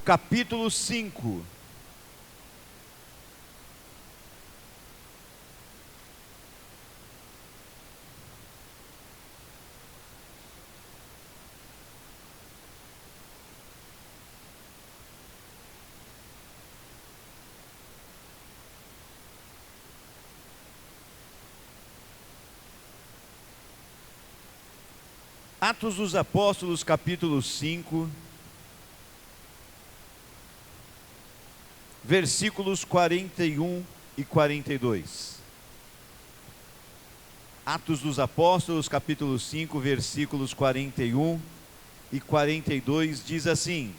capítulo 5. Atos dos Apóstolos, capítulo 5, versículos 41 e 42. Atos dos Apóstolos, capítulo 5, versículos 41 e 42, diz assim: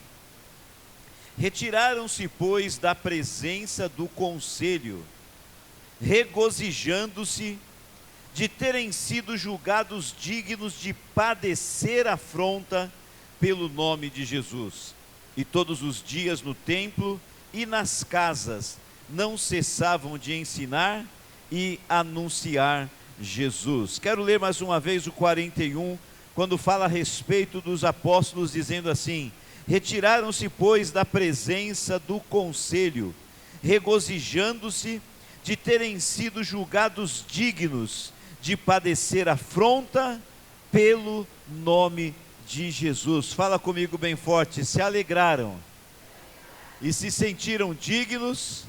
Retiraram-se, pois, da presença do conselho, regozijando-se de terem sido julgados dignos de padecer afronta pelo nome de Jesus. E todos os dias no templo e nas casas não cessavam de ensinar e anunciar Jesus. Quero ler mais uma vez o 41, quando fala a respeito dos apóstolos, dizendo assim: Retiraram-se, pois, da presença do conselho, regozijando-se de terem sido julgados dignos de padecer afronta pelo nome de Jesus. Fala comigo bem forte: se alegraram e se sentiram dignos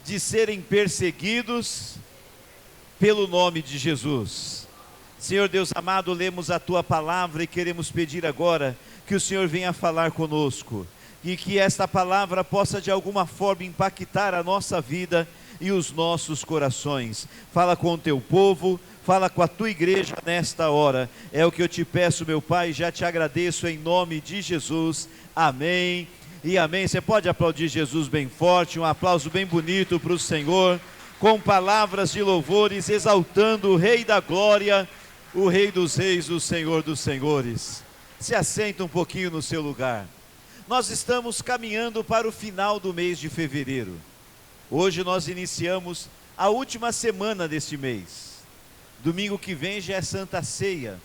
de serem perseguidos pelo nome de Jesus. Senhor Deus amado, lemos a Tua palavra e queremos pedir agora que o Senhor venha falar conosco, e que esta palavra possa de alguma forma impactar a nossa vida e os nossos corações. Fala com o Teu povo, fala com a Tua igreja nesta hora, é o que eu te peço, meu Pai, já te agradeço em nome de Jesus, amém e amém. Você pode aplaudir Jesus bem forte, um aplauso bem bonito para o Senhor, com palavras de louvores, exaltando o Rei da Glória, o Rei dos Reis, o Senhor dos Senhores. Se assenta um pouquinho no seu lugar. Nós estamos caminhando para o final do mês de fevereiro. Hoje nós iniciamos a última semana deste mês. Domingo que vem já é Santa Ceia,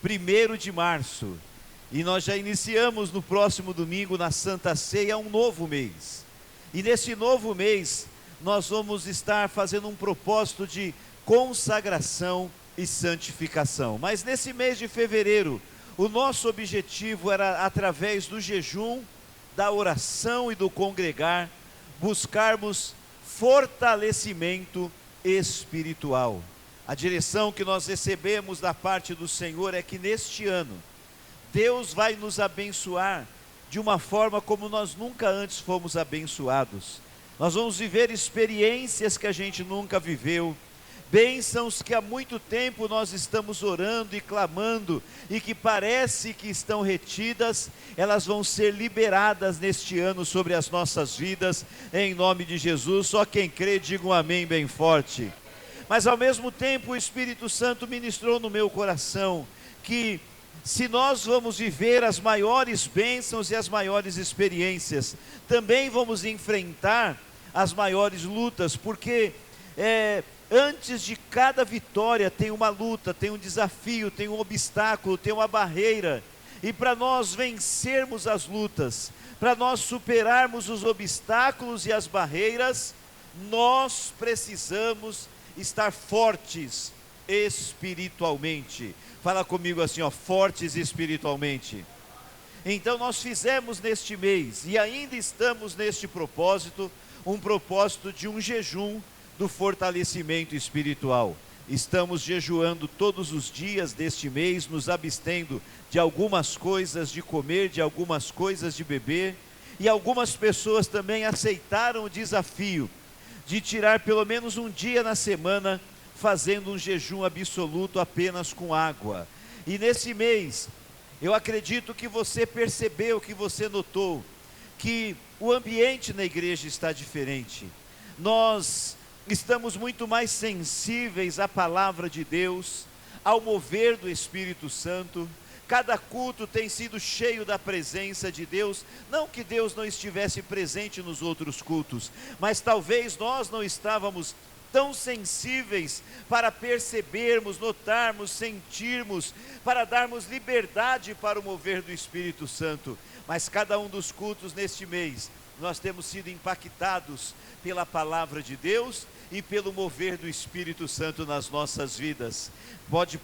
1º de março. E nós já iniciamos no próximo domingo, na Santa Ceia, um novo mês. E nesse novo mês, nós vamos estar fazendo um propósito de consagração e santificação. Mas nesse mês de fevereiro, o nosso objetivo era, através do jejum, da oração e do congregar, buscarmos fortalecimento espiritual. A direção que nós recebemos da parte do Senhor é que neste ano, Deus vai nos abençoar de uma forma como nós nunca antes fomos abençoados. Nós vamos viver experiências que a gente nunca viveu, bênçãos que há muito tempo nós estamos orando e clamando, e que parece que estão retidas, elas vão ser liberadas neste ano sobre as nossas vidas, em nome de Jesus. Só quem crê, diga um amém bem forte. Mas ao mesmo tempo o Espírito Santo ministrou no meu coração, que se nós vamos viver as maiores bênçãos e as maiores experiências, também vamos enfrentar as maiores lutas, porque antes de cada vitória tem uma luta, tem um desafio, tem um obstáculo, tem uma barreira. E para nós vencermos as lutas, para nós superarmos os obstáculos e as barreiras, nós precisamos estar fortes espiritualmente. Fala comigo assim, ó, fortes espiritualmente. Então nós fizemos neste mês, e ainda estamos neste propósito, um propósito de um jejum do fortalecimento espiritual. Estamos jejuando todos os dias deste mês, nos abstendo de algumas coisas de comer, de algumas coisas de beber, e algumas pessoas também aceitaram o desafio de tirar pelo menos um dia na semana, fazendo um jejum absoluto apenas com água. E nesse mês, eu acredito que você percebeu, que você notou, que o ambiente na igreja está diferente. Nós estamos muito mais sensíveis à palavra de Deus, ao mover do Espírito Santo. Cada culto tem sido cheio da presença de Deus. Não que Deus não estivesse presente nos outros cultos, mas talvez nós não estávamos tão sensíveis para percebermos, notarmos, sentirmos, para darmos liberdade para o mover do Espírito Santo. mas cada um dos cultos neste mês, nós temos sido impactados pela palavra de Deus e pelo mover do Espírito Santo nas nossas vidas.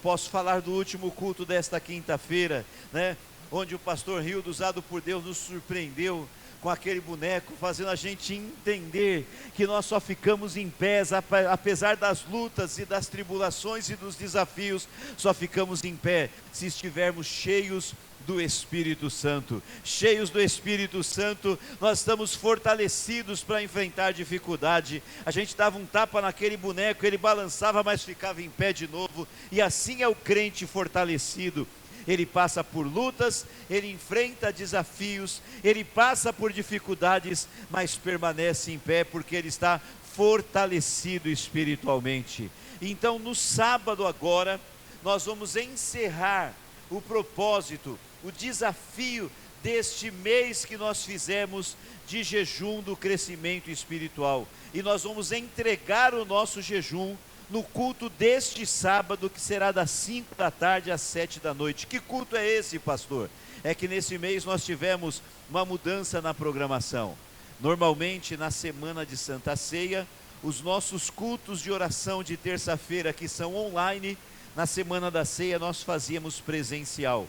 Posso falar do último culto desta quinta-feira, né? Onde o pastor Rildo, usado por Deus, nos surpreendeu com aquele boneco, fazendo a gente entender que nós só ficamos em pé, apesar das lutas e das tribulações e dos desafios, só ficamos em pé se estivermos cheios do Espírito Santo. Cheios do Espírito Santo, nós estamos fortalecidos para enfrentar dificuldade. A gente dava um tapa naquele boneco, ele balançava, mas ficava em pé de novo, e assim é o crente fortalecido. Ele passa por lutas, ele enfrenta desafios, ele passa por dificuldades, mas permanece em pé, porque ele está fortalecido espiritualmente. Então, no sábado agora, nós vamos encerrar o propósito, o desafio deste mês que nós fizemos de jejum do crescimento espiritual. E nós vamos entregar o nosso jejum no culto deste sábado, que será das 5 da tarde às 7 da noite. Que culto é esse, pastor? É que nesse mês nós tivemos uma mudança na programação. Normalmente, na semana de Santa Ceia, os nossos cultos de oração de terça-feira, que são online, na semana da ceia nós fazíamos presencial.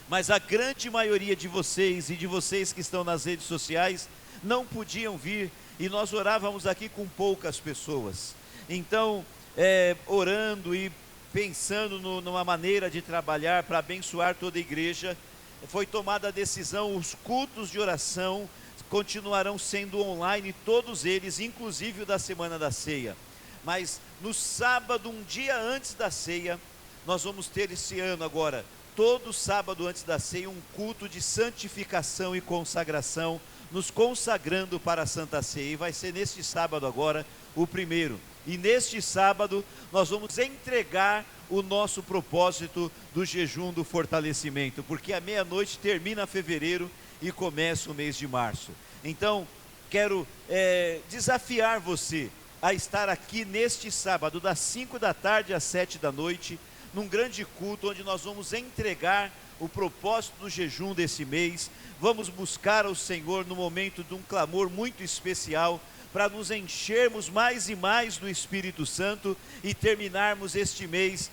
Mas a grande maioria de vocês e de vocês que estão nas redes sociais não podiam vir, e nós orávamos aqui com poucas pessoas. Então, orando e pensando numa maneira de trabalhar para abençoar toda a igreja, foi tomada a decisão: os cultos de oração continuarão sendo online, todos eles, inclusive o da semana da ceia. Mas no sábado, um dia antes da ceia, nós vamos ter esse ano agora, todo sábado antes da ceia, um culto de santificação e consagração, nos consagrando para a Santa Ceia. E vai ser neste sábado agora, o primeiro. E neste sábado nós vamos entregar o nosso propósito do jejum do fortalecimento, porque à meia-noite termina fevereiro e começa o mês de março. Então, quero desafiar você a estar aqui neste sábado, das 5 da tarde às 7 da noite, num grande culto, onde nós vamos entregar o propósito do jejum desse mês. Vamos buscar ao Senhor no momento de um clamor muito especial, para nos enchermos mais e mais do Espírito Santo e terminarmos este mês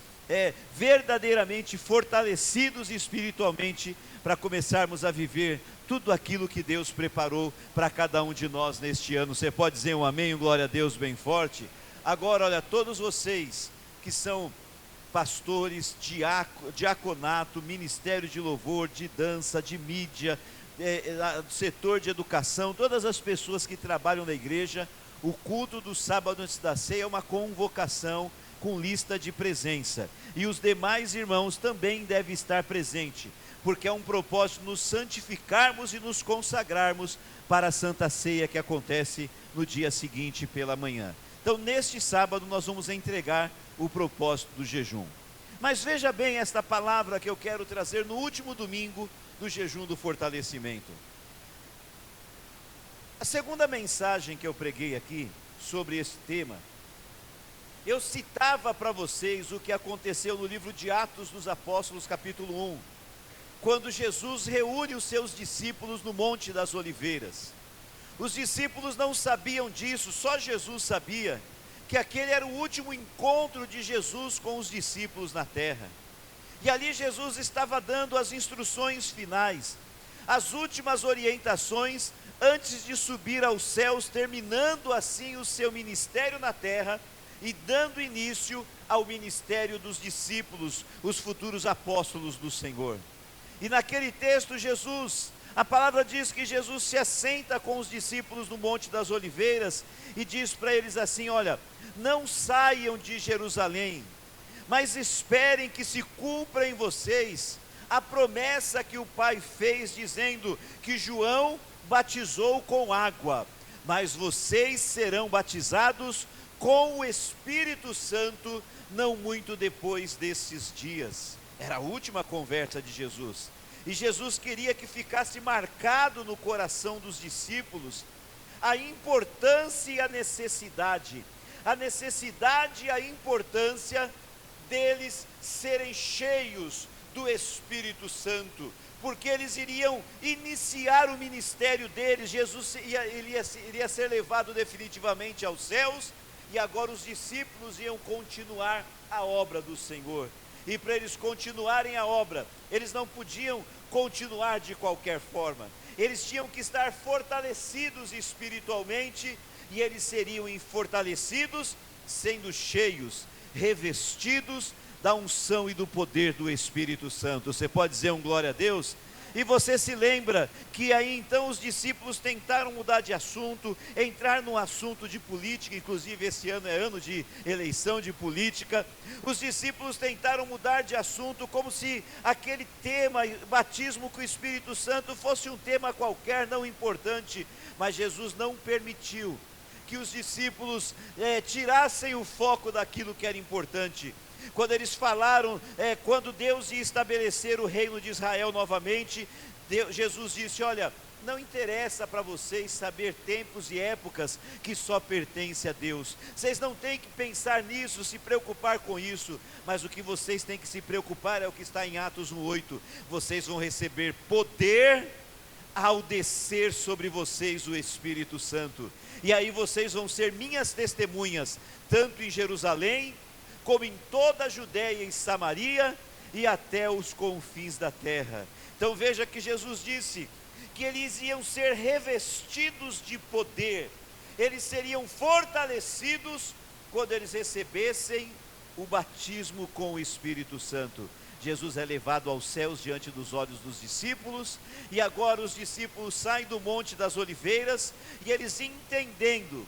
verdadeiramente fortalecidos espiritualmente, para começarmos a viver tudo aquilo que Deus preparou para cada um de nós neste ano. Você pode dizer um amém, um glória a Deus bem forte? Agora, olha, todos vocês que são pastores, diaconato, ministério de louvor, de dança, de mídia, setor de educação, todas as pessoas que trabalham na igreja, o culto do sábado antes da ceia é uma convocação com lista de presença, e os demais irmãos também devem estar presentes, porque é um propósito nos santificarmos e nos consagrarmos para a Santa Ceia, que acontece no dia seguinte pela manhã. Então, neste sábado nós vamos entregar o propósito do jejum. Mas veja bem esta palavra que eu quero trazer no último domingo do jejum do fortalecimento. A segunda mensagem que eu preguei aqui sobre esse tema, eu citava para vocês o que aconteceu no livro de Atos dos Apóstolos, capítulo 1, quando Jesus reúne os seus discípulos no Monte das Oliveiras. Os discípulos não sabiam disso, só Jesus sabia, que aquele era o último encontro de Jesus com os discípulos na terra. E ali Jesus estava dando as instruções finais, as últimas orientações antes de subir aos céus, terminando assim o seu ministério na terra e dando início ao ministério dos discípulos, os futuros apóstolos do Senhor. E naquele texto a palavra diz que Jesus se assenta com os discípulos no Monte das Oliveiras e diz para eles assim: olha, não saiam de Jerusalém, mas esperem que se cumpra em vocês a promessa que o Pai fez, dizendo que João batizou com água, mas vocês serão batizados com o Espírito Santo não muito depois desses dias. Era a última conversa de Jesus, e Jesus queria que ficasse marcado no coração dos discípulos a importância e a necessidade e a importância deles serem cheios do Espírito Santo, porque eles iriam iniciar o ministério deles. Jesus iria ser levado definitivamente aos céus, e agora os discípulos iam continuar a obra do Senhor. E para eles continuarem a obra, eles não podiam continuar de qualquer forma. Eles tinham que estar fortalecidos espiritualmente, e eles seriam fortalecidos sendo cheios, revestidos da unção e do poder do Espírito Santo. Você pode dizer um glória a Deus? E você se lembra que aí então os discípulos tentaram mudar de assunto, entrar no assunto de política. Inclusive esse ano é ano de eleição de política. Os discípulos tentaram mudar de assunto, como se aquele tema, batismo com o Espírito Santo, fosse um tema qualquer, não importante. Mas Jesus não permitiu que os discípulos tirassem o foco daquilo que era importante. Quando eles falaram, quando Deus ia estabelecer o reino de Israel novamente, Jesus disse: olha, não interessa para vocês saber tempos e épocas que só pertence a Deus. Vocês não têm que pensar nisso, se preocupar com isso, mas o que vocês têm que se preocupar é o que está em Atos 1:8. Vocês vão receber poder ao descer sobre vocês o Espírito Santo, e aí vocês vão ser minhas testemunhas, tanto em Jerusalém, como em toda a Judéia e Samaria, e até os confins da terra. Então veja que Jesus disse que eles iam ser revestidos de poder, eles seriam fortalecidos quando eles recebessem o batismo com o Espírito Santo. Jesus é levado aos céus diante dos olhos dos discípulos, e agora os discípulos saem do Monte das Oliveiras, e eles, entendendo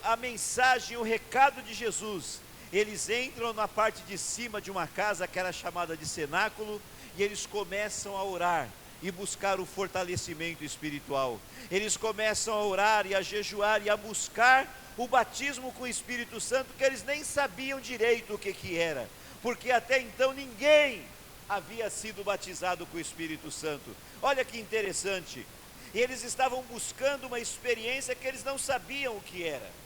a mensagem, o recado de Jesus, eles entram na parte de cima de uma casa que era chamada de cenáculo, e eles começam a orar e buscar o fortalecimento espiritual. Eles começam a orar e a jejuar e a buscar o batismo com o Espírito Santo, que eles nem sabiam direito o que era, porque até então ninguém havia sido batizado com o Espírito Santo. Olha que interessante, eles estavam buscando uma experiência que eles não sabiam o que era.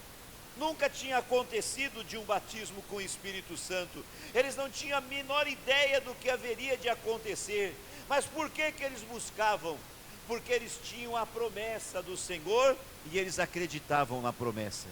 Nunca tinha acontecido de um batismo com o Espírito Santo, eles não tinham a menor ideia do que haveria de acontecer. Mas por que eles buscavam? Porque eles tinham a promessa do Senhor, e eles acreditavam na promessa.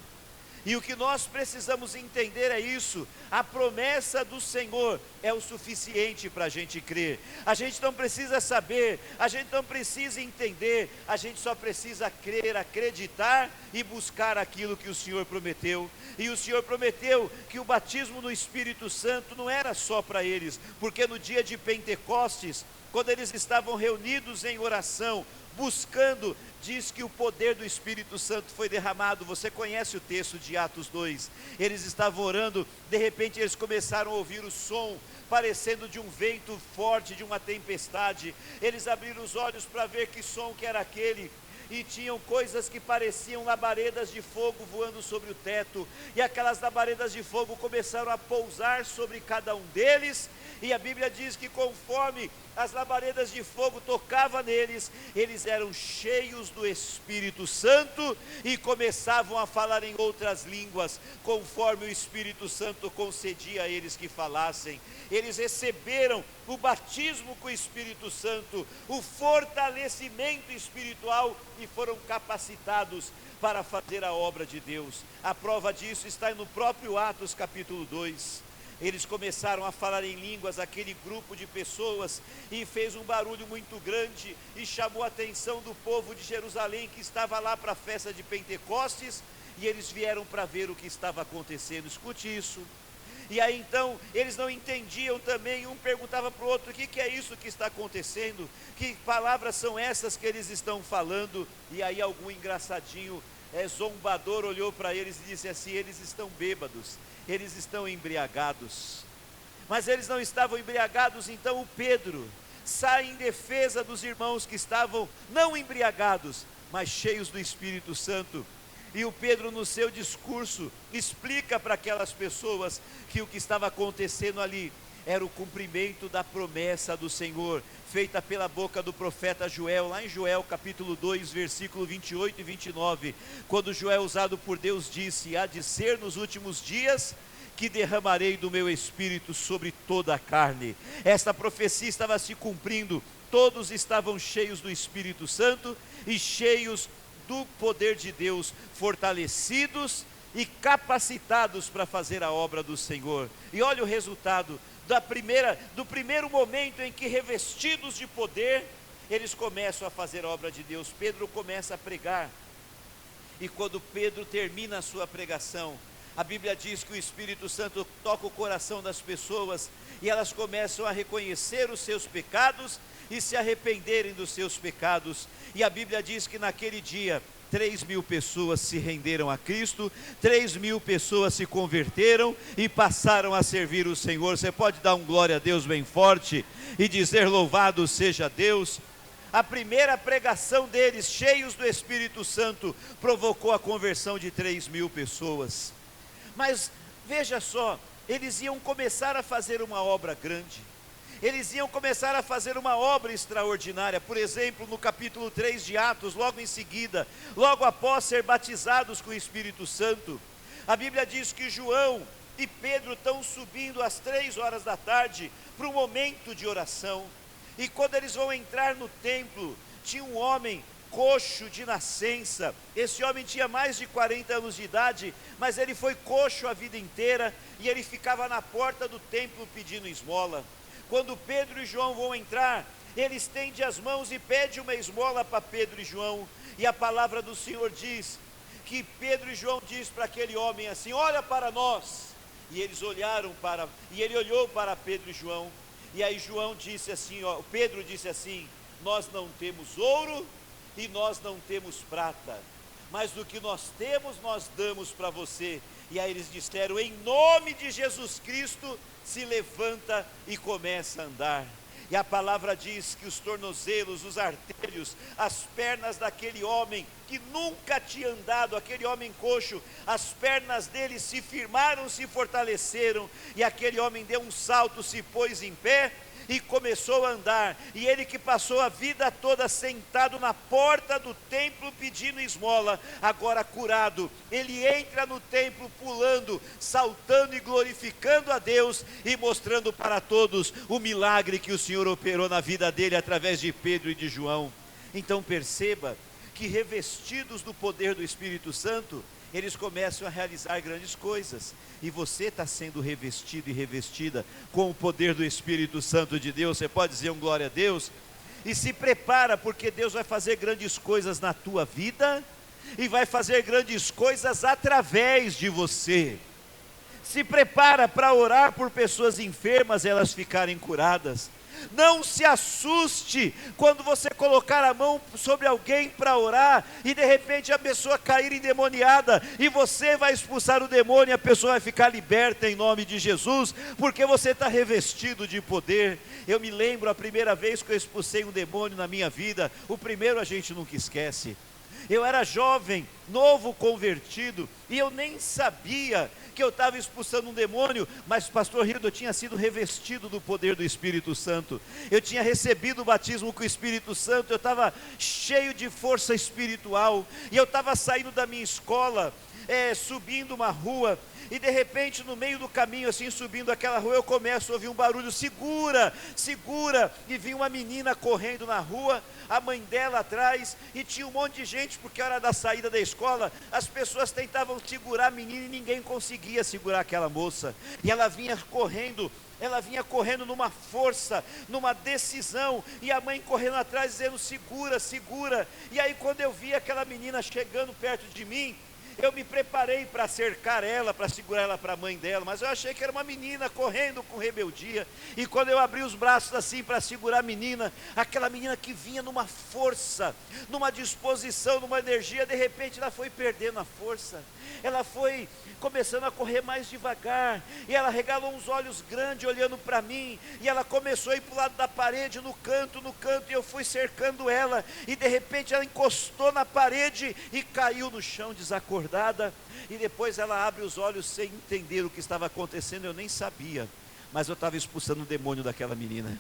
E o que nós precisamos entender é isso: a promessa do Senhor é o suficiente para a gente crer. A gente não precisa saber, a gente não precisa entender, a gente só precisa crer, acreditar e buscar aquilo que o Senhor prometeu. E o Senhor prometeu que o batismo no Espírito Santo não era só para eles, porque no dia de Pentecostes, quando eles estavam reunidos em oração, buscando, diz que o poder do Espírito Santo foi derramado. Você conhece o texto de Atos 2, eles estavam orando, de repente eles começaram a ouvir o som, parecendo de um vento forte, de uma tempestade. Eles abriram os olhos para ver que som que era aquele, e tinham coisas que pareciam labaredas de fogo voando sobre o teto, e aquelas labaredas de fogo começaram a pousar sobre cada um deles, e a Bíblia diz que conforme as labaredas de fogo tocavam neles, eles eram cheios do Espírito Santo e começavam a falar em outras línguas, conforme o Espírito Santo concedia a eles que falassem. Eles receberam o batismo com o Espírito Santo, o fortalecimento espiritual, e foram capacitados para fazer a obra de Deus. A prova disso está no próprio Atos capítulo 2. Eles começaram a falar em línguas, aquele grupo de pessoas, e fez um barulho muito grande, e chamou a atenção do povo de Jerusalém, que estava lá para a festa de Pentecostes, e eles vieram para ver o que estava acontecendo. Escute isso. E aí então, eles não entendiam também, um perguntava para o outro: o que é isso que está acontecendo? Que palavras são essas que eles estão falando? E aí algum engraçadinho, zombador, olhou para eles e disse assim: eles estão bêbados, eles estão embriagados. Mas eles não estavam embriagados. Então o Pedro sai em defesa dos irmãos que estavam não embriagados, mas cheios do Espírito Santo. E o Pedro, no seu discurso, explica para aquelas pessoas que o que estava acontecendo ali era o cumprimento da promessa do Senhor, feita pela boca do profeta Joel, lá em Joel capítulo 2, versículo 28 e 29, quando Joel, usado por Deus, disse: há de ser nos últimos dias que derramarei do meu Espírito sobre toda a carne. Esta profecia estava se cumprindo todos estavam cheios do Espírito Santo e cheios do poder de Deus, fortalecidos e capacitados para fazer a obra do Senhor. E olha o resultado do primeiro momento em que, revestidos de poder, eles começam a fazer a obra de Deus. Pedro começa a pregar, e quando Pedro termina a sua pregação, a Bíblia diz que o Espírito Santo toca o coração das pessoas, e elas começam a reconhecer os seus pecados e se arrependerem dos seus pecados. E a Bíblia diz que naquele dia 3.000 pessoas se renderam a Cristo, 3.000 pessoas se converteram e passaram a servir o Senhor. Você pode dar um glória a Deus bem forte e dizer: louvado seja Deus. A primeira pregação deles, cheios do Espírito Santo, provocou a conversão de 3.000 pessoas. Mas veja só, eles iam começar a fazer uma obra grande, eles iam começar a fazer uma obra extraordinária. Por exemplo, no capítulo 3 de Atos, logo em seguida, logo após ser batizados com o Espírito Santo, a Bíblia diz que João e Pedro estão subindo às 3 horas da tarde para um momento de oração. E quando eles vão entrar no templo, tinha um homem coxo de nascença. Esse homem tinha mais de 40 anos de idade, mas ele foi coxo a vida inteira, e ele ficava na porta do templo pedindo esmola. Quando Pedro e João vão entrar, ele estende as mãos e pede uma esmola para Pedro e João, e a palavra do Senhor diz que Pedro e João diz para aquele homem assim: olha para nós. E eles olharam e ele olhou para Pedro e João, e aí João disse assim, Pedro disse assim: nós não temos ouro e nós não temos prata, mas do que nós temos nós damos para você. E aí eles disseram: em nome de Jesus Cristo, se levanta e começa a andar. E a palavra diz que os tornozelos, os artelhos, as pernas daquele homem que nunca tinha andado, aquele homem coxo, as pernas dele se firmaram, se fortaleceram, e aquele homem deu um salto, se pôs em pé e começou a andar. E ele, que passou a vida toda sentado na porta do templo pedindo esmola, agora curado, ele entra no templo pulando, saltando e glorificando a Deus e mostrando para todos o milagre que o Senhor operou na vida dele através de Pedro e de João. Então perceba que, revestidos do poder do Espírito Santo, eles começam a realizar grandes coisas. E você está sendo revestido e revestida com o poder do Espírito Santo de Deus. Você pode dizer um glória a Deus? E se prepara, porque Deus vai fazer grandes coisas na tua vida, e vai fazer grandes coisas através de você. Se prepara para orar por pessoas enfermas, elas ficarem curadas. Não se assuste quando você colocar a mão sobre alguém para orar, e de repente a pessoa cair endemoniada, e você vai expulsar o demônio, e a pessoa vai ficar liberta em nome de Jesus, porque você está revestido de poder. Eu me lembro a primeira vez que eu expulsei um demônio na minha vida. O primeiro a gente nunca esquece. Eu era jovem, novo convertido, e eu nem sabia que eu estava expulsando um demônio, mas pastor Hildo, eu tinha sido revestido do poder do Espírito Santo, eu tinha recebido o batismo com o Espírito Santo, eu estava cheio de força espiritual, e eu estava saindo da minha escola, subindo uma rua, e de repente no meio do caminho, assim, subindo aquela rua, eu começo a ouvir um barulho: segura, segura, e vi uma menina correndo na rua, a mãe dela atrás, e tinha um monte de gente, porque a hora da saída da escola, as pessoas tentavam segurar a menina, e ninguém conseguia segurar aquela moça, e ela vinha correndo numa força, numa decisão, e a mãe correndo atrás dizendo: segura, segura. E aí quando eu vi aquela menina chegando perto de mim, eu me preparei para cercar ela, para segurar ela para a mãe dela, mas eu achei que era uma menina correndo com rebeldia. E quando eu abri os braços assim para segurar a menina, aquela menina que vinha numa força, numa disposição, numa energia, de repente ela foi perdendo a força, ela foi começando a correr mais devagar, e ela regalou uns olhos grandes olhando para mim, e ela começou a ir para o lado da parede, no canto, e eu fui cercando ela, e de repente ela encostou na parede e caiu no chão desacordada, e depois ela abre os olhos sem entender o que estava acontecendo. Eu nem sabia, mas eu estava expulsando o demônio daquela menina.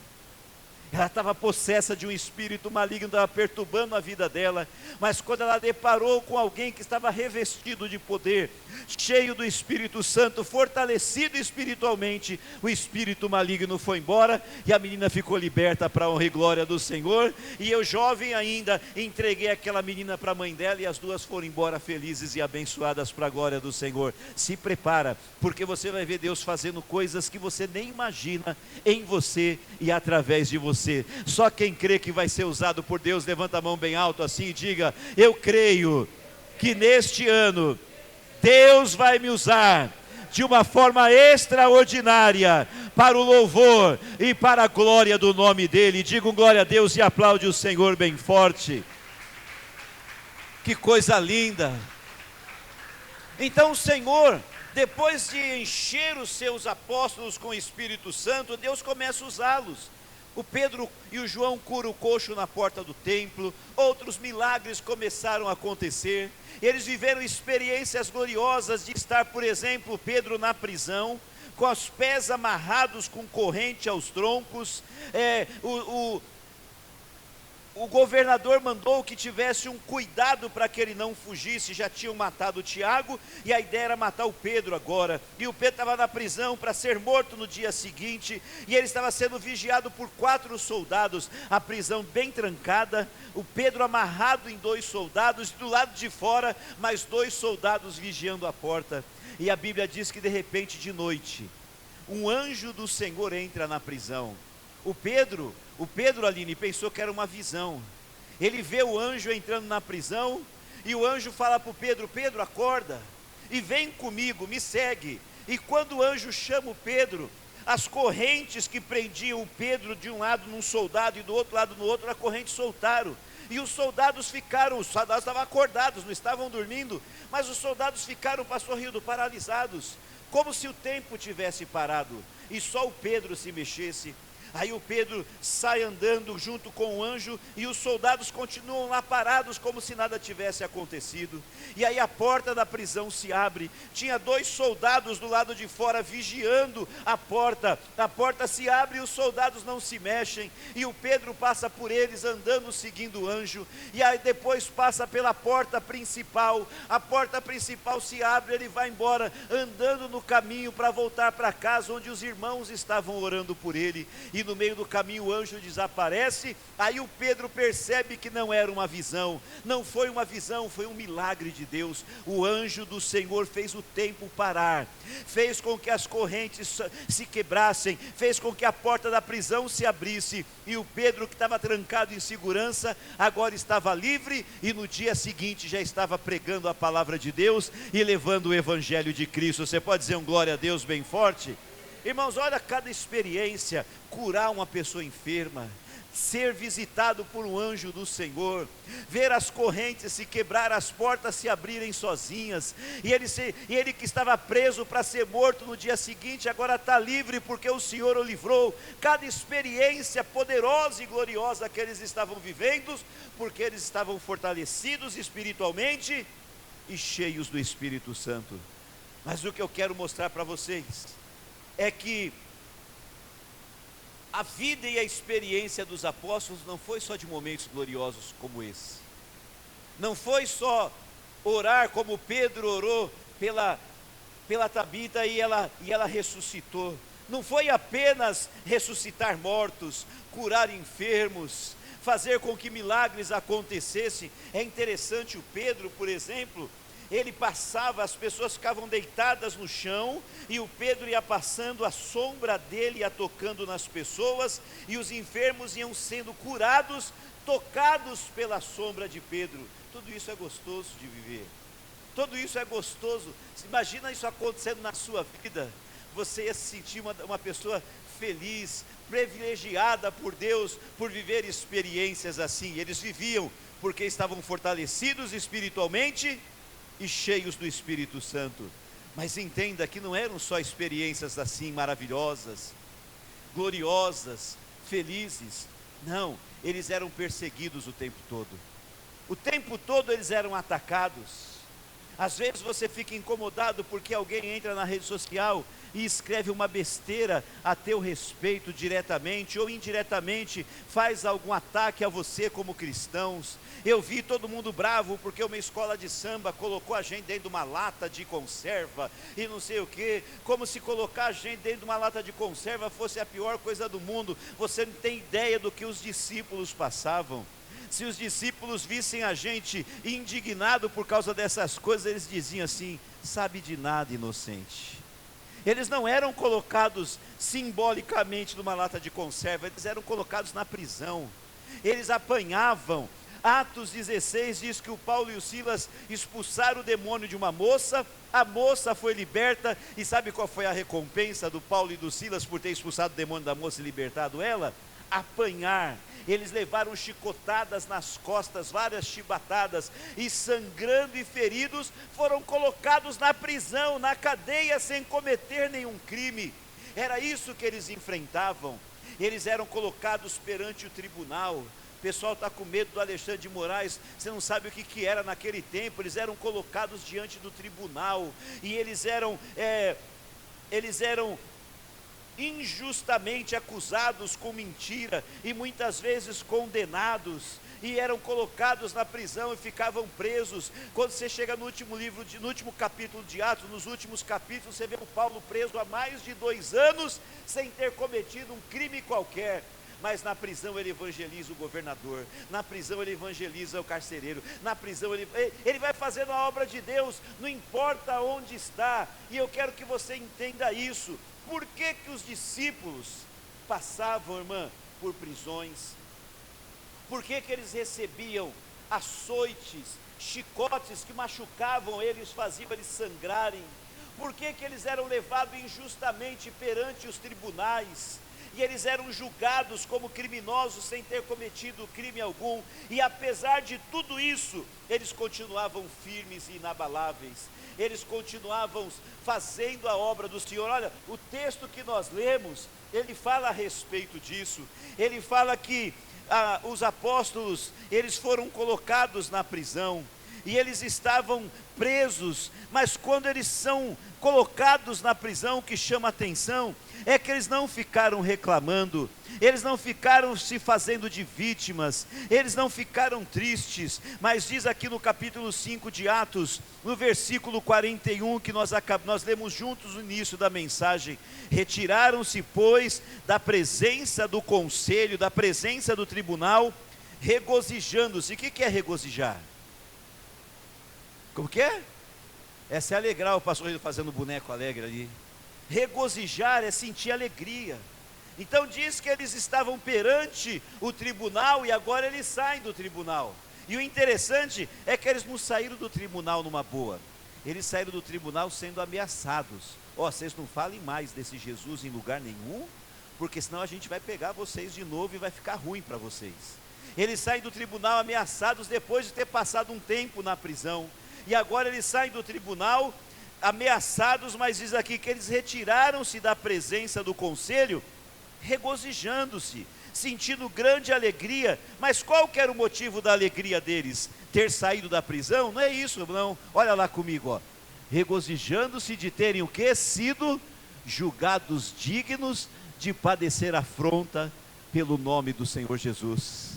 Ela estava possessa de um espírito maligno, estava perturbando a vida dela, mas quando ela deparou com alguém que estava revestido de poder, cheio do Espírito Santo, fortalecido espiritualmente, o espírito maligno foi embora e a menina ficou liberta para a honra e glória do Senhor. E eu, jovem ainda, entreguei aquela menina para a mãe dela e as duas foram embora felizes e abençoadas para a glória do Senhor. Se prepara, porque você vai ver Deus fazendo coisas que você nem imagina em você e através de você. Só quem crê que vai ser usado por Deus, levanta a mão bem alto assim e diga: eu creio que neste ano Deus vai me usar de uma forma extraordinária para o louvor e para a glória do nome dEle. Diga um glória a Deus e aplaude o Senhor bem forte. Que coisa linda! Então o Senhor, depois de encher os seus apóstolos com o Espírito Santo, Deus começa a usá-los. O Pedro e o João curam o coxo na porta do templo, outros milagres começaram a acontecer, eles viveram experiências gloriosas de estar, por exemplo, Pedro na prisão, com os pés amarrados com corrente aos troncos. O governador mandou que tivesse um cuidado para que ele não fugisse, já tinham matado o Tiago, e a ideia era matar o Pedro agora, e o Pedro estava na prisão para ser morto no dia seguinte, e ele estava sendo vigiado por 4 soldados, a prisão bem trancada, o Pedro amarrado em 2 soldados, do lado de fora, mais 2 soldados vigiando a porta, e a Bíblia diz que de repente de noite, um anjo do Senhor entra na prisão. O Pedro, Aline, pensou que era uma visão. Ele vê o anjo entrando na prisão, e o anjo fala para o Pedro: Pedro, acorda, e vem comigo, me segue. E quando o anjo chama o Pedro, as correntes que prendiam o Pedro de um lado num soldado e do outro lado no outro, a corrente soltaram. E os soldados estavam acordados, não estavam dormindo, mas os soldados ficaram, pastor Rildo, paralisados, como se o tempo tivesse parado, e só o Pedro se mexesse. Aí o Pedro sai andando junto com o anjo, e os soldados continuam lá parados como se nada tivesse acontecido. E aí a porta da prisão se abre, tinha 2 soldados do lado de fora vigiando a porta se abre e os soldados não se mexem, e o Pedro passa por eles andando seguindo o anjo, e aí depois passa pela porta principal, a porta principal se abre, ele vai embora andando no caminho para voltar para casa, onde os irmãos estavam orando por ele, e no meio do caminho o anjo desaparece. Aí o Pedro percebe que não era uma visão, não foi uma visão, foi um milagre de Deus. O anjo do Senhor fez o tempo parar, fez com que as correntes se quebrassem, fez com que a porta da prisão se abrisse, e o Pedro, que estava trancado em segurança, agora estava livre, e no dia seguinte já estava pregando a palavra de Deus e levando o evangelho de Cristo. Você pode dizer um glória a Deus bem forte? Irmãos, olha cada experiência: curar uma pessoa enferma, ser visitado por um anjo do Senhor, ver as correntes se quebrar, as portas se abrirem sozinhas, e ele que estava preso para ser morto no dia seguinte, agora está livre porque o Senhor o livrou. Cada experiência poderosa e gloriosa que eles estavam vivendo, porque eles estavam fortalecidos espiritualmente e cheios do Espírito Santo. Mas o que eu quero mostrar para vocês é que a vida e a experiência dos apóstolos não foi só de momentos gloriosos como esse, não foi só orar como Pedro orou pela Tabita e ela ressuscitou, não foi apenas ressuscitar mortos, curar enfermos, fazer com que milagres acontecessem. É interessante, o Pedro, por exemplo, ele passava, as pessoas ficavam deitadas no chão, e o Pedro ia passando, a sombra dele ia tocando nas pessoas, e os enfermos iam sendo curados, tocados pela sombra de Pedro. Tudo isso é gostoso de viver, tudo isso é gostoso. Imagina isso acontecendo na sua vida, você ia se sentir uma pessoa feliz, privilegiada por Deus, por viver experiências assim. Eles viviam porque estavam fortalecidos espiritualmente e cheios do Espírito Santo. Mas entenda que não eram só experiências assim maravilhosas, gloriosas, felizes. Não, eles eram perseguidos o tempo todo. O tempo todo eles eram atacados. Às vezes você fica incomodado porque alguém entra na rede social e escreve uma besteira a teu respeito diretamente ou indiretamente, faz algum ataque a você como cristãos. Eu vi todo mundo bravo porque uma escola de samba colocou a gente dentro de uma lata de conserva e não sei o que, como se colocar a gente dentro de uma lata de conserva fosse a pior coisa do mundo. Você não tem ideia do que os discípulos passavam. Se os discípulos vissem a gente indignado por causa dessas coisas, eles diziam assim: sabe de nada, inocente. Eles não eram colocados simbolicamente numa lata de conserva, eles eram colocados na prisão, eles apanhavam. Atos 16 diz que o Paulo e o Silas expulsaram o demônio de uma moça, a moça foi liberta, e sabe qual foi a recompensa do Paulo e do Silas por ter expulsado o demônio da moça e libertado ela? Apanhar. Eles levaram chicotadas nas costas, várias chibatadas, e sangrando e feridos, foram colocados na prisão, na cadeia, sem cometer nenhum crime. Era isso que eles enfrentavam. Eles eram colocados perante o tribunal. O pessoal está com medo do Alexandre de Moraes, você não sabe o que era naquele tempo. Eles eram colocados diante do tribunal, e eles eram injustamente acusados com mentira, e muitas vezes condenados, e eram colocados na prisão e ficavam presos. Quando você chega no último capítulo de Atos, nos últimos capítulos, você vê o Paulo preso há mais de 2 anos, sem ter cometido um crime qualquer. Mas na prisão ele evangeliza o governador, na prisão ele evangeliza o carcereiro, na prisão ele vai fazendo a obra de Deus, não importa onde está. E eu quero que você entenda isso. Por que os discípulos passavam, irmã, por prisões? Por que eles recebiam açoites, chicotes que machucavam eles, faziam eles sangrarem? Por que eles eram levados injustamente perante os tribunais? E eles eram julgados como criminosos sem ter cometido crime algum, e apesar de tudo isso, eles continuavam firmes e inabaláveis, eles continuavam fazendo a obra do Senhor. Olha, o texto que nós lemos, ele fala a respeito disso. Ele fala que os apóstolos, eles foram colocados na prisão, e eles estavam presos, mas quando eles são colocados na prisão, o que chama atenção é que eles não ficaram reclamando, eles não ficaram se fazendo de vítimas, eles não ficaram tristes, mas diz aqui no capítulo 5 de Atos, no versículo 41, que nós lemos juntos no início da mensagem: retiraram-se, pois, da presença do conselho, da presença do tribunal, regozijando-se. O que é regozijar? Como que é? Essa é alegrar, o pastor fazendo boneco alegre ali. Regozijar é sentir alegria. Então diz que eles estavam perante o tribunal e agora eles saem do tribunal. E o interessante é que eles não saíram do tribunal numa boa. Eles saíram do tribunal sendo ameaçados. Vocês não falem mais desse Jesus em lugar nenhum, porque senão a gente vai pegar vocês de novo e vai ficar ruim para vocês. Eles saem do tribunal ameaçados depois de ter passado um tempo na prisão. E agora eles saem do tribunal ameaçados, mas diz aqui que eles retiraram-se da presença do conselho, regozijando-se, sentindo grande alegria. Mas qual que era o motivo da alegria deles? Ter saído da prisão? Não é isso, não. Olha lá comigo, regozijando-se de terem o quê? Sido julgados dignos de padecer afronta pelo nome do Senhor Jesus.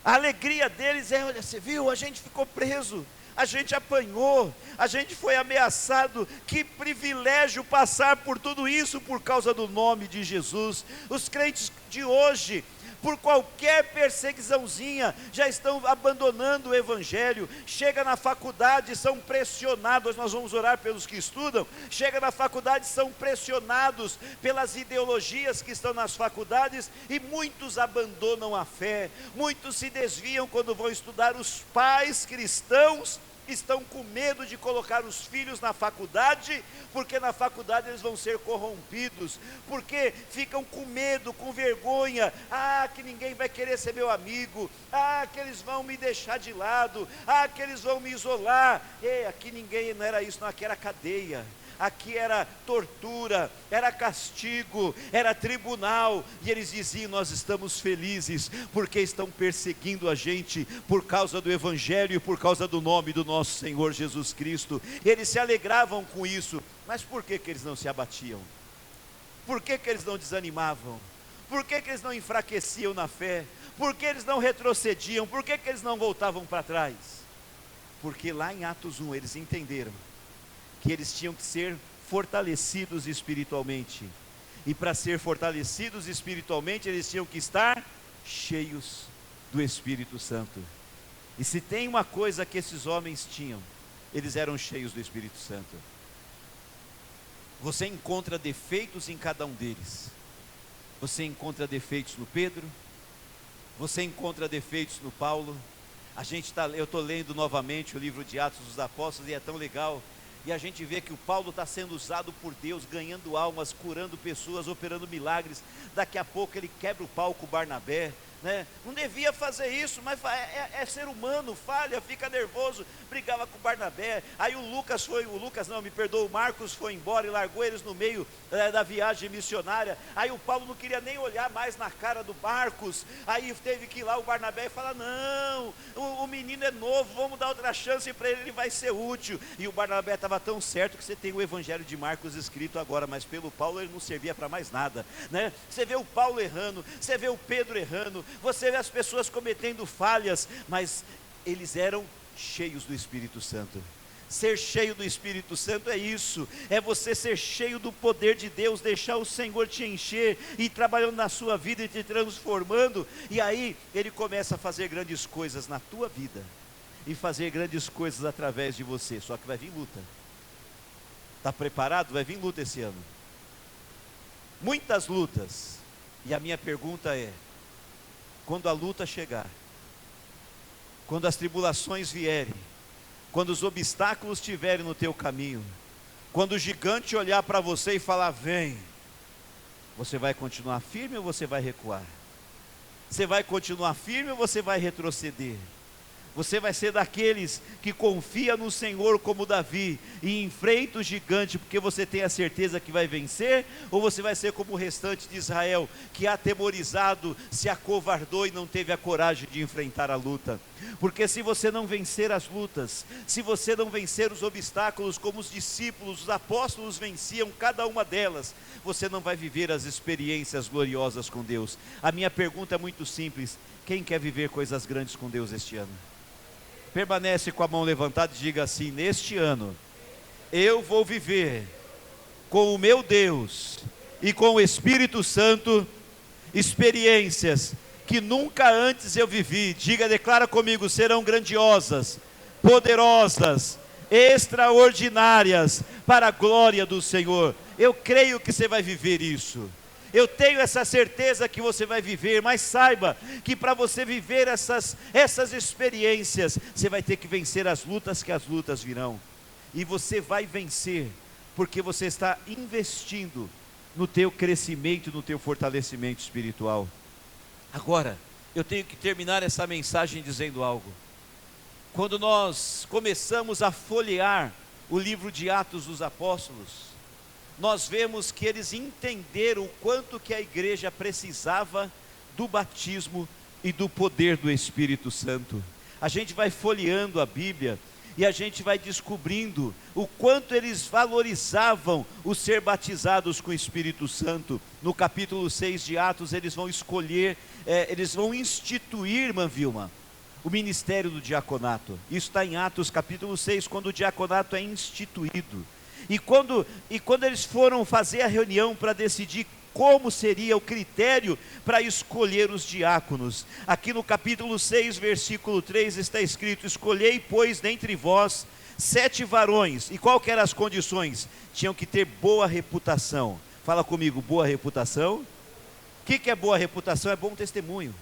A alegria deles é: olha, você viu, a gente ficou preso, a gente apanhou, a gente foi ameaçado, que privilégio passar por tudo isso por causa do nome de Jesus. Os crentes de hoje, por qualquer perseguiçãozinha, já estão abandonando o evangelho. Chega na faculdade, são pressionados, nós vamos orar pelos que estudam. Chega na faculdade, são pressionados pelas ideologias que estão nas faculdades, e muitos abandonam a fé, muitos se desviam quando vão estudar. Os pais cristãos estão com medo de colocar os filhos na faculdade, porque na faculdade eles vão ser corrompidos, porque ficam com medo, com vergonha, que ninguém vai querer ser meu amigo, que eles vão me deixar de lado, que eles vão me isolar. Aqui ninguém, não era isso, não, aqui era cadeia. aqui era tortura, era castigo, era tribunal, e eles diziam: nós estamos felizes, porque estão perseguindo a gente, por causa do Evangelho e por causa do nome do nosso Senhor Jesus Cristo. Eles se alegravam com isso, mas por que eles não se abatiam? Por que eles não desanimavam? Por que eles não enfraqueciam na fé? Por que eles não retrocediam? Por que eles não voltavam para trás? Porque lá em Atos 1 eles entenderam que eles tinham que ser fortalecidos espiritualmente, e para ser fortalecidos espiritualmente eles tinham que estar cheios do Espírito Santo. E se tem uma coisa que esses homens tinham, eles eram cheios do Espírito Santo. Você encontra defeitos em cada um deles. Você encontra defeitos no Pedro, você encontra defeitos no Paulo. Eu estou lendo novamente o livro de Atos dos Apóstolos, e é tão legal, e a gente vê que o Paulo está sendo usado por Deus, ganhando almas, curando pessoas, operando milagres. Daqui a pouco ele quebra o pau com o Barnabé, né? Não devia fazer isso, mas é ser humano, falha, fica nervoso, brigava com o Barnabé. Aí o Marcos foi embora e largou eles no meio da viagem missionária. Aí o Paulo não queria nem olhar mais na cara do Marcos, aí teve que ir lá o Barnabé e falar: não, o menino é novo, vamos dar outra chance para ele, ele vai ser útil. E o Barnabé estava tão certo que você tem o Evangelho de Marcos escrito agora, mas pelo Paulo ele não servia para mais nada, né? Você vê o Paulo errando, você vê o Pedro errando, você vê as pessoas cometendo falhas, mas eles eram cheios do Espírito Santo. Ser cheio do Espírito Santo é isso, é você ser cheio do poder de Deus, deixar o Senhor te encher, e trabalhando na sua vida e te transformando, e aí Ele começa a fazer grandes coisas na tua vida, e fazer grandes coisas através de você. Só que vai vir luta. Está preparado? Vai vir luta esse ano, muitas lutas. E a minha pergunta é: quando a luta chegar, quando as tribulações vierem, quando os obstáculos estiverem no teu caminho, quando o gigante olhar para você e falar: vem, você vai continuar firme ou você vai recuar? Você vai continuar firme ou você vai retroceder? Você vai ser daqueles que confia no Senhor como Davi e enfrenta o gigante porque você tem a certeza que vai vencer? Ou você vai ser como o restante de Israel, que atemorizado se acovardou e não teve a coragem de enfrentar a luta? Porque se você não vencer as lutas, se você não vencer os obstáculos como os discípulos, os apóstolos venciam cada uma delas, você não vai viver as experiências gloriosas com Deus. A minha pergunta é muito simples: quem quer viver coisas grandes com Deus este ano? Permanece com a mão levantada e diga assim: neste ano eu vou viver com o meu Deus e com o Espírito Santo experiências que nunca antes eu vivi. Diga, declara comigo: serão grandiosas, poderosas, extraordinárias, para a glória do Senhor. Eu creio que você vai viver isso. Eu tenho essa certeza que você vai viver, mas saiba que para você viver essas experiências, você vai ter que vencer as lutas, que as lutas virão. E você vai vencer, porque você está investindo no teu crescimento, no teu fortalecimento espiritual. Agora, eu tenho que terminar essa mensagem dizendo algo. Quando nós começamos a folhear o livro de Atos dos Apóstolos, nós vemos que eles entenderam o quanto que a igreja precisava do batismo e do poder do Espírito Santo. A gente vai folheando a Bíblia e a gente vai descobrindo o quanto eles valorizavam o ser batizados com o Espírito Santo. No capítulo 6 de Atos, eles vão eles vão instituir, irmã Vilma, o ministério do diaconato. Isso está em Atos capítulo 6, quando o diaconato é instituído. E quando eles foram fazer a reunião para decidir como seria o critério para escolher os diáconos, aqui no capítulo 6, versículo 3 está escrito: escolhei, pois, dentre vós 7 varões. E qual que eram as condições? Tinham que ter boa reputação. Fala comigo: boa reputação. O que é boa reputação? É bom testemunho.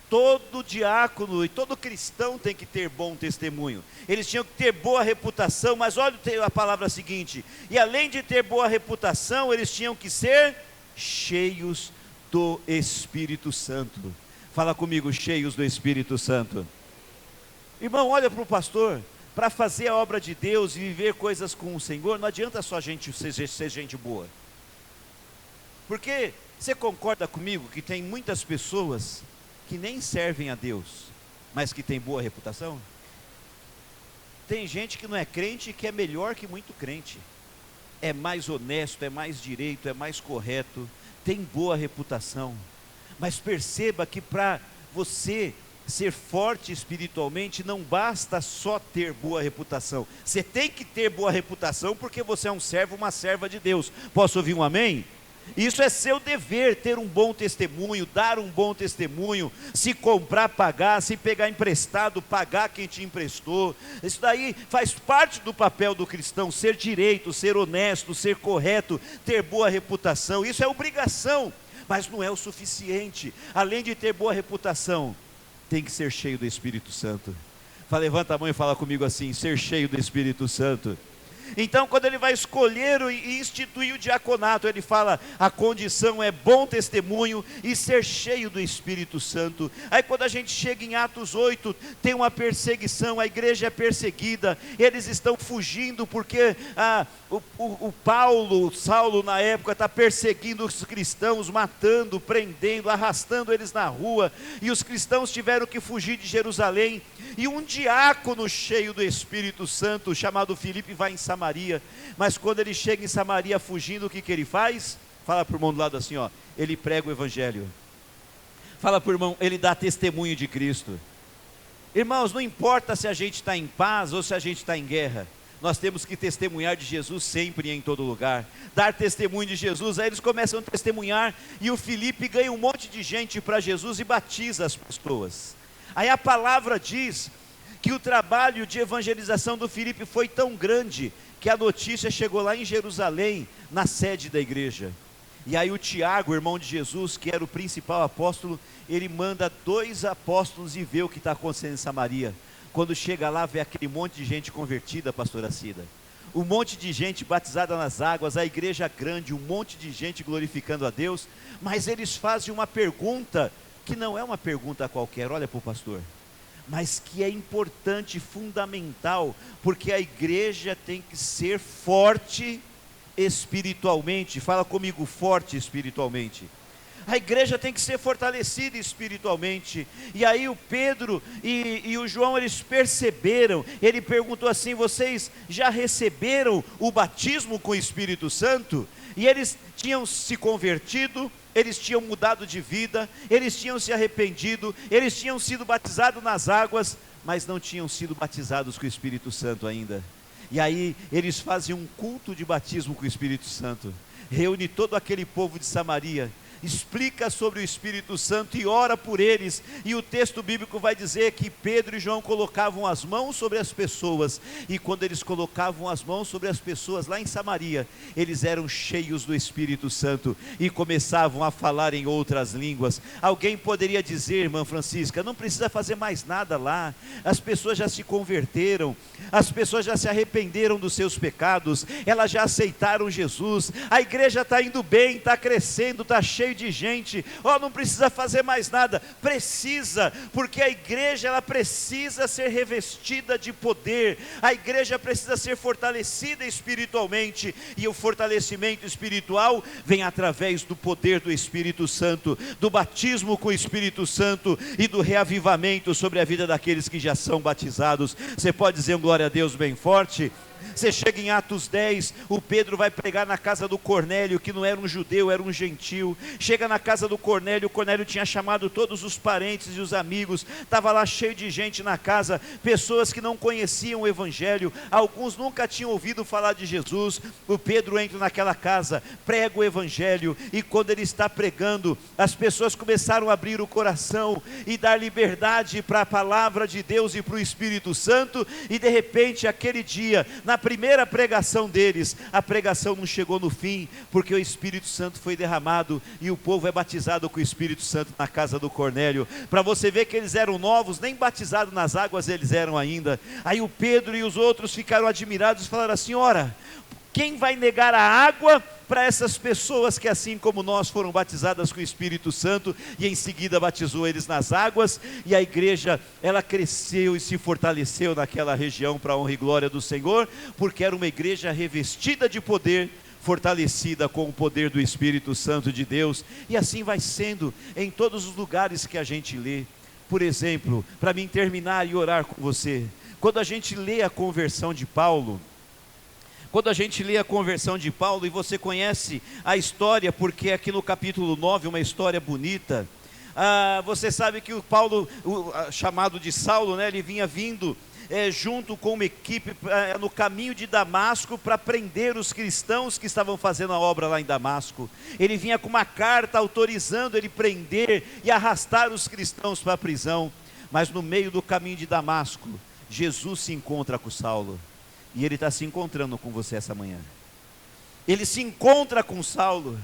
Todo diácono e todo cristão tem que ter bom testemunho. Eles tinham que ter boa reputação, mas olha a palavra seguinte: e além de ter boa reputação, eles tinham que ser cheios do Espírito Santo. Fala comigo: cheios do Espírito Santo. Irmão, olha para o pastor, para fazer a obra de Deus e viver coisas com o Senhor, não adianta só a gente ser gente boa. Porque você concorda comigo que tem muitas pessoas que nem servem a Deus, mas que têm boa reputação? Tem gente que não é crente e que é melhor que muito crente. É mais honesto, é mais direito, é mais correto, tem boa reputação. Mas perceba que para você ser forte espiritualmente, não basta só ter boa reputação. Você tem que ter boa reputação porque você é um servo, uma serva de Deus. Posso ouvir um amém? Isso é seu dever, ter um bom testemunho, dar um bom testemunho, se comprar, pagar, se pegar emprestado, pagar quem te emprestou. Isso daí faz parte do papel do cristão, ser direito, ser honesto, ser correto, ter boa reputação. Isso é obrigação, mas não é o suficiente. Além de ter boa reputação, tem que ser cheio do Espírito Santo. Levanta a mão e fala comigo assim: ser cheio do Espírito Santo. Então, quando ele vai escolher e instituir o diaconato, ele fala, a condição é bom testemunho e ser cheio do Espírito Santo. Aí quando a gente chega em Atos 8, tem uma perseguição, a igreja é perseguida, eles estão fugindo porque o Saulo na época está perseguindo os cristãos, matando, prendendo, arrastando eles na rua, e os cristãos tiveram que fugir de Jerusalém, e um diácono cheio do Espírito Santo, chamado Filipe, vai em Samaria. Mas quando ele chega em Samaria fugindo, o que ele faz? Fala para o irmão do lado assim, ó, ele prega o evangelho. Fala para o irmão, ele dá testemunho de Cristo. Irmãos, não importa se a gente está em paz ou se a gente está em guerra, nós temos que testemunhar de Jesus sempre e em todo lugar, dar testemunho de Jesus. Aí eles começam a testemunhar, e o Filipe ganha um monte de gente para Jesus e batiza as pessoas. Aí a palavra diz que o trabalho de evangelização do Filipe foi tão grande, que a notícia chegou lá em Jerusalém, na sede da igreja. E aí o Tiago, irmão de Jesus, que era o principal apóstolo, ele manda 2 apóstolos e vê o que está acontecendo em Samaria. Quando chega lá, vê aquele monte de gente convertida, pastora Cida, um monte de gente batizada nas águas, a igreja grande, um monte de gente glorificando a Deus, mas eles fazem uma pergunta, que não é uma pergunta qualquer, olha para o pastor, mas que é importante, fundamental, porque a igreja tem que ser forte espiritualmente. Fala comigo, forte espiritualmente. A igreja tem que ser fortalecida espiritualmente. E aí o Pedro e o João, eles perceberam. Ele perguntou assim: vocês já receberam o batismo com o Espírito Santo? E eles tinham se convertido, eles tinham mudado de vida, eles tinham se arrependido, eles tinham sido batizados nas águas, mas não tinham sido batizados com o Espírito Santo ainda. E aí eles fazem um culto de batismo com o Espírito Santo, reúne todo aquele povo de Samaria, explica sobre o Espírito Santo e ora por eles, e o texto bíblico vai dizer que Pedro e João colocavam as mãos sobre as pessoas, e quando eles colocavam as mãos sobre as pessoas lá em Samaria, eles eram cheios do Espírito Santo, e começavam a falar em outras línguas. Alguém poderia dizer, irmã Francisca, não precisa fazer mais nada lá, as pessoas já se converteram, as pessoas já se arrependeram dos seus pecados, elas já aceitaram Jesus, a igreja está indo bem, está crescendo, está cheio de gente, não precisa fazer mais nada. Precisa, porque a igreja ela precisa ser revestida de poder, a igreja precisa ser fortalecida espiritualmente, e o fortalecimento espiritual vem através do poder do Espírito Santo, do batismo com o Espírito Santo e do reavivamento sobre a vida daqueles que já são batizados. Você pode dizer um glória a Deus bem forte? Você chega em Atos 10, o Pedro vai pregar na casa do Cornélio, que não era um judeu, era um gentil. Chega na casa do Cornélio, o Cornélio tinha chamado todos os parentes e os amigos, estava lá cheio de gente na casa, pessoas que não conheciam o evangelho, alguns nunca tinham ouvido falar de Jesus. O Pedro entra naquela casa, prega o evangelho, e quando ele está pregando, as pessoas começaram a abrir o coração e dar liberdade para a palavra de Deus e para o Espírito Santo, e de repente aquele dia, na primeira pregação deles, a pregação não chegou no fim, porque o Espírito Santo foi derramado, e o povo é batizado com o Espírito Santo na casa do Cornélio. Para você ver que eles eram novos, nem batizados nas águas eles eram ainda. Aí o Pedro e os outros ficaram admirados e falaram assim: ora, quem vai negar a água para essas pessoas que, assim como nós, foram batizadas com o Espírito Santo e em seguida batizou eles nas águas, e a igreja, ela cresceu e se fortaleceu naquela região para a honra e glória do Senhor, porque era uma igreja revestida de poder, fortalecida com o poder do Espírito Santo de Deus. E assim vai sendo em todos os lugares que a gente lê. Por exemplo, para mim terminar e orar com você, quando a gente lê a conversão de Paulo, e você conhece a história, porque aqui no capítulo 9, uma história bonita. Você sabe que o Paulo, chamado de Saulo, né, ele vinha vindo junto com uma equipe no caminho de Damasco para prender os cristãos que estavam fazendo a obra lá em Damasco. Ele vinha com uma carta autorizando ele prender e arrastar os cristãos para a prisão. Mas no meio do caminho de Damasco, Jesus se encontra com Saulo, e ele está se encontrando com você essa manhã. Ele se encontra com Saulo,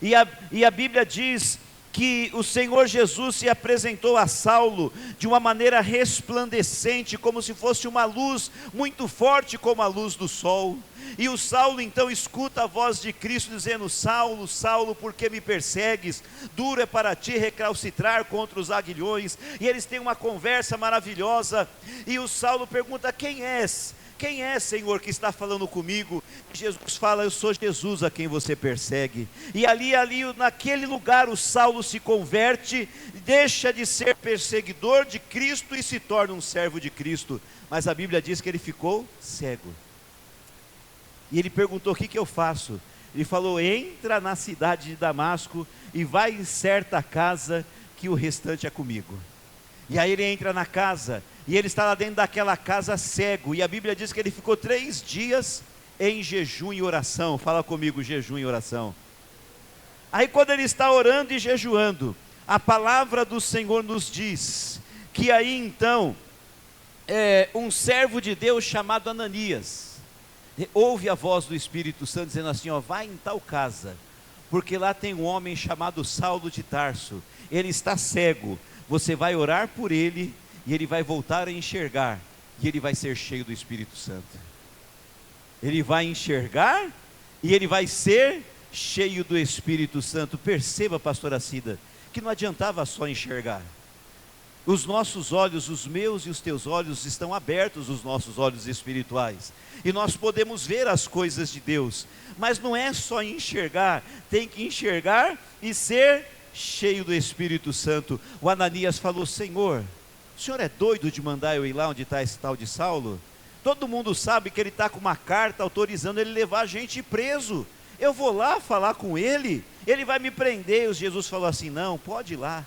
e a Bíblia diz que o Senhor Jesus se apresentou a Saulo de uma maneira resplandecente, como se fosse uma luz muito forte, como a luz do sol. E o Saulo então escuta a voz de Cristo dizendo: Saulo, Saulo, por que me persegues? Duro é para ti recalcitrar contra os aguilhões. E eles têm uma conversa maravilhosa, e o Saulo pergunta: quem és? Quem é, Senhor, que está falando comigo? E Jesus fala: eu sou Jesus a quem você persegue. E ali naquele lugar o Saulo se converte, deixa de ser perseguidor de Cristo e se torna um servo de Cristo. Mas a Bíblia diz que ele ficou cego. E ele perguntou: o que eu faço? Ele falou: entra na cidade de Damasco e vai em certa casa, que o restante é comigo. E aí ele entra na casa, e ele está lá dentro daquela casa cego, e a Bíblia diz que ele ficou 3 dias em jejum e oração. Fala comigo: jejum e oração. Aí quando ele está orando e jejuando, a palavra do Senhor nos diz, que aí então, um servo de Deus chamado Ananias, ouve a voz do Espírito Santo dizendo assim: vai em tal casa, porque lá tem um homem chamado Saulo de Tarso, ele está cego, você vai orar por ele, e ele vai voltar a enxergar, e ele vai ser cheio do Espírito Santo. Ele vai enxergar, e ele vai ser cheio do Espírito Santo. Perceba, pastora Cida, que não adiantava só enxergar. Os nossos olhos, os meus e os teus olhos, estão abertos, os nossos olhos espirituais, e nós podemos ver as coisas de Deus, mas não é só enxergar, tem que enxergar e ser cheio do Espírito Santo. O Ananias falou: Senhor, o Senhor é doido de mandar eu ir lá onde está esse tal de Saulo? Todo mundo sabe que ele está com uma carta autorizando ele levar a gente preso. Eu vou lá falar com ele, ele vai me prender. E Jesus falou assim: não, pode ir lá,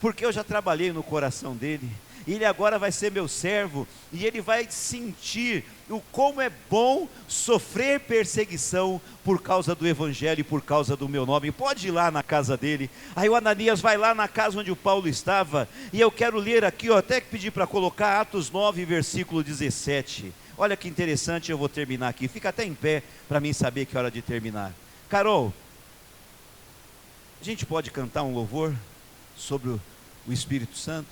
porque eu já trabalhei no coração dele, ele agora vai ser meu servo, e ele vai sentir o como é bom sofrer perseguição por causa do Evangelho e por causa do meu nome. Pode ir lá na casa dele. Aí o Ananias vai lá na casa onde o Paulo estava, e eu quero ler aqui, até que pedir para colocar Atos 9, versículo 17. Olha que interessante, eu vou terminar aqui, fica até em pé para mim saber que é hora de terminar. Carol, a gente pode cantar um louvor sobre o Espírito Santo?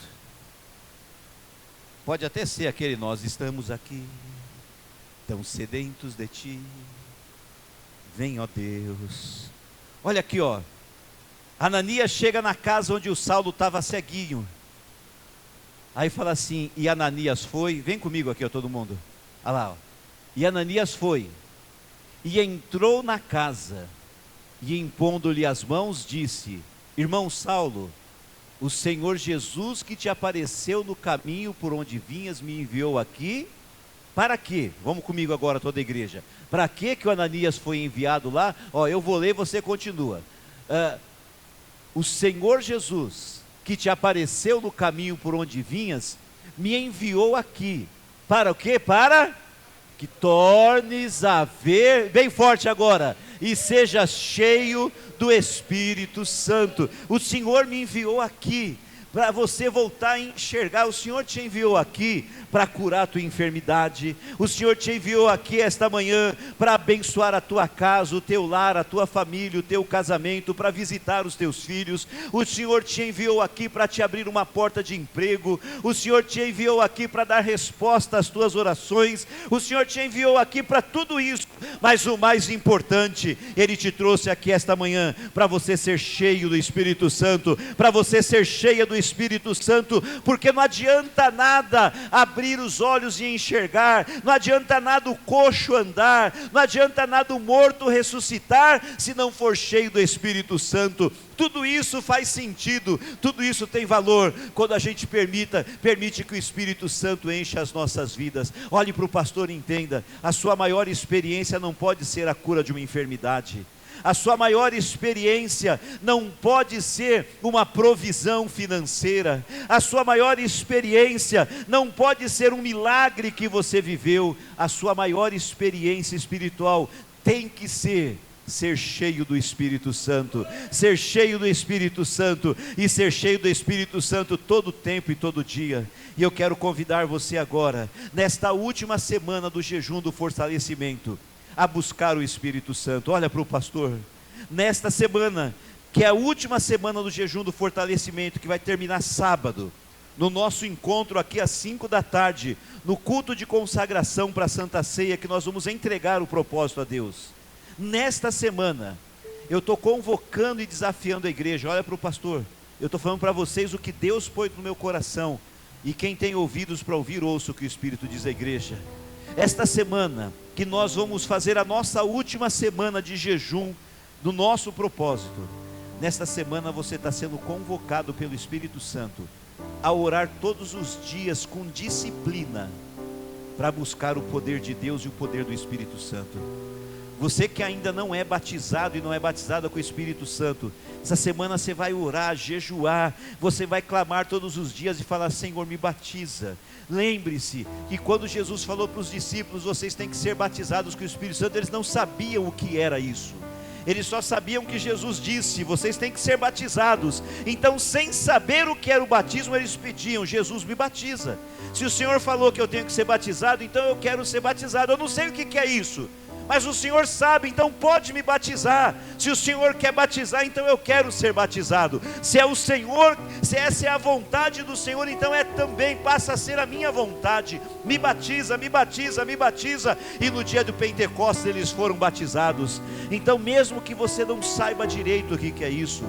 Pode até ser aquele: nós estamos aqui, tão sedentos de ti, vem, ó Deus. Olha aqui, ó, Ananias chega na casa onde o Saulo estava ceguinho, aí fala assim, e Ananias foi, vem comigo aqui, ó, todo mundo, olha lá, ó. E Ananias foi, e entrou na casa, e impondo-lhe as mãos, disse: irmão Saulo, o Senhor Jesus que te apareceu no caminho por onde vinhas me enviou aqui. Para quê? Vamos comigo agora, toda a igreja. Para quê que o Ananias foi enviado lá? Eu vou ler, você continua. O Senhor Jesus que te apareceu no caminho por onde vinhas me enviou aqui. Para o quê? Para que tornes a ver, bem forte agora, e seja cheio do Espírito Santo. O Senhor me enviou aqui para você voltar a enxergar. O Senhor te enviou aqui para curar a tua enfermidade, o Senhor te enviou aqui esta manhã para abençoar a tua casa, o teu lar, a tua família, o teu casamento, para visitar os teus filhos. O Senhor te enviou aqui para te abrir uma porta de emprego, o Senhor te enviou aqui para dar resposta às tuas orações, o Senhor te enviou aqui para tudo isso, mas o mais importante, Ele te trouxe aqui esta manhã para você ser cheio do Espírito Santo, para você ser cheia do Espírito Santo, porque não adianta nada abrir os olhos e enxergar, não adianta nada o coxo andar, não adianta nada o morto ressuscitar, se não for cheio do Espírito Santo. Tudo isso faz sentido, tudo isso tem valor, quando a gente permite que o Espírito Santo encha as nossas vidas. Olhe para o pastor e entenda, a sua maior experiência não pode ser a cura de uma enfermidade, a sua maior experiência não pode ser uma provisão financeira, a sua maior experiência não pode ser um milagre que você viveu, a sua maior experiência espiritual tem que ser cheio do Espírito Santo, ser cheio do Espírito Santo, e ser cheio do Espírito Santo todo tempo e todo dia. E eu quero convidar você agora, nesta última semana do jejum do fortalecimento, a buscar o Espírito Santo. Olha para o pastor, nesta semana, que é a última semana do jejum do fortalecimento, que vai terminar sábado, no nosso encontro aqui às 5 da tarde, no culto de consagração para a Santa Ceia, que nós vamos entregar o propósito a Deus. Nesta semana, eu estou convocando e desafiando a igreja. Olha para o pastor, eu estou falando para vocês o que Deus pôs no meu coração, e quem tem ouvidos para ouvir, ouça o que o Espírito diz à igreja. Esta semana, que nós vamos fazer a nossa última semana de jejum, do nosso propósito, nesta semana você está sendo convocado pelo Espírito Santo, a orar todos os dias com disciplina, para buscar o poder de Deus e o poder do Espírito Santo. Você que ainda não é batizado e não é batizada com o Espírito Santo, essa semana você vai orar, jejuar, você vai clamar todos os dias e falar: Senhor, me batiza. Lembre-se que quando Jesus falou para os discípulos, vocês têm que ser batizados com o Espírito Santo, eles não sabiam o que era isso. Eles só sabiam que Jesus disse: vocês têm que ser batizados. Então, sem saber o que era o batismo, eles pediam: Jesus, me batiza. Se o Senhor falou que eu tenho que ser batizado, então eu quero ser batizado. Eu não sei o que é isso, mas o Senhor sabe, então pode me batizar. Se o Senhor quer batizar, então eu quero ser batizado. Se é o Senhor, se essa é a vontade do Senhor, então também passa a ser a minha vontade. Me batiza, me batiza, me batiza. E no dia do Pentecostes eles foram batizados. Então, mesmo que você não saiba direito o que é isso,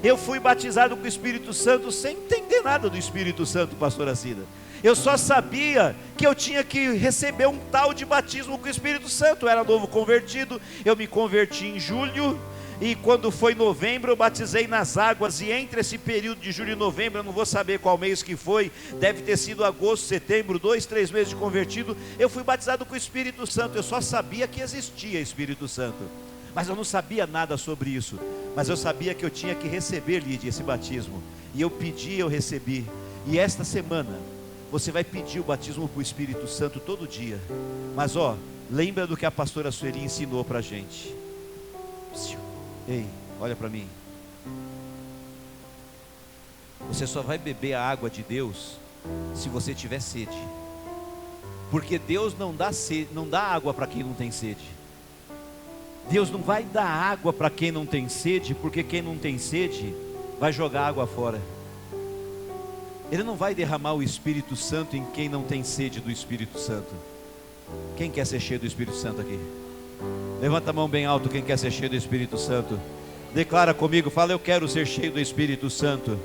eu fui batizado com o Espírito Santo sem entender nada do Espírito Santo, pastora Cida. Eu só sabia que eu tinha que receber um tal de batismo com o Espírito Santo. Eu era novo convertido, eu me converti em julho, e quando foi novembro eu batizei nas águas, e entre esse período de julho e novembro, eu não vou saber qual mês que foi, deve ter sido agosto, setembro, 2, 3 meses de convertido, eu fui batizado com o Espírito Santo. Eu só sabia que existia Espírito Santo, mas eu não sabia nada sobre isso, mas eu sabia que eu tinha que receber, Lídia, esse batismo, e eu pedi, eu recebi. E esta semana você vai pedir o batismo para o Espírito Santo todo dia. Mas lembra do que a pastora Sueli ensinou para a gente. Ei, olha para mim. Você só vai beber a água de Deus se você tiver sede. Porque Deus não dá sede, não dá água para quem não tem sede. Deus não vai dar água para quem não tem sede, porque quem não tem sede vai jogar água fora. Ele não vai derramar o Espírito Santo em quem não tem sede do Espírito Santo. Quem quer ser cheio do Espírito Santo aqui? Levanta a mão bem alto quem quer ser cheio do Espírito Santo. Declara comigo, fala: eu quero ser cheio do Espírito Santo.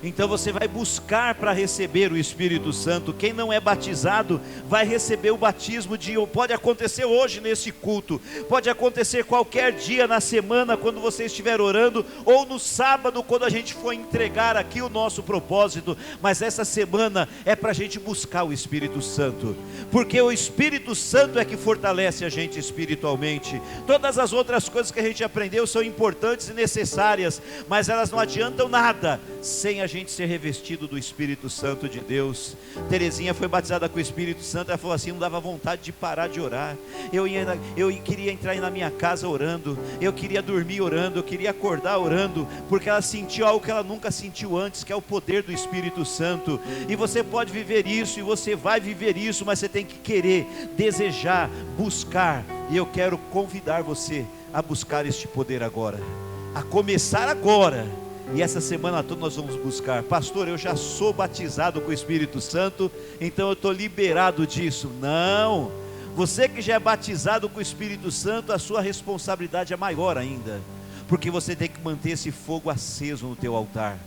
Então você vai buscar para receber o Espírito Santo. Quem não é batizado vai receber o batismo pode acontecer hoje nesse culto, pode acontecer qualquer dia na semana quando você estiver orando, ou no sábado quando a gente for entregar aqui o nosso propósito. Mas essa semana é para a gente buscar o Espírito Santo, porque o Espírito Santo é que fortalece a gente espiritualmente. Todas as outras coisas que a gente aprendeu são importantes e necessárias, mas elas não adiantam nada sem a gente ser revestido do Espírito Santo de Deus. Terezinha foi batizada com o Espírito Santo, ela falou assim, não dava vontade de parar de orar. Eu queria entrar na minha casa orando, eu queria dormir orando, eu queria acordar orando, porque ela sentiu algo que ela nunca sentiu antes, que é o poder do Espírito Santo. E você pode viver isso, e você vai viver isso, mas você tem que querer, desejar, buscar. E eu quero convidar você a buscar este poder agora, a começar agora. E essa semana toda nós vamos buscar. Pastor, eu já sou batizado com o Espírito Santo, então eu estou liberado disso. Não, você que já é batizado com o Espírito Santo, a sua responsabilidade é maior ainda, porque você tem que manter esse fogo aceso no teu altar.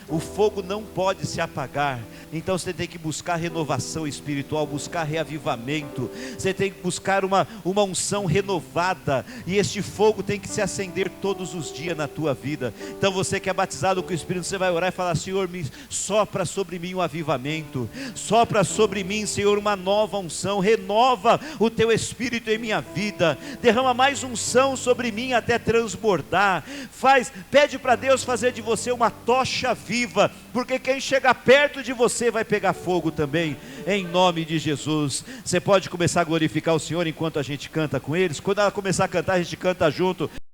O fogo não pode se apagar. Então você tem que buscar renovação espiritual, buscar reavivamento. Você tem que buscar uma unção renovada. E este fogo tem que se acender todos os dias na tua vida. Então você que é batizado com o Espírito, você vai orar e falar: Senhor, sopra sobre mim um avivamento. Sopra sobre mim, Senhor, uma nova unção. Renova o teu Espírito em minha vida. Derrama mais unção sobre mim até transbordar. Pede para Deus fazer de você uma tocha viva, porque quem chega perto de você vai pegar fogo também, em nome de Jesus. Você pode começar a glorificar o Senhor enquanto a gente canta com eles. Quando ela começar a cantar, a gente canta junto.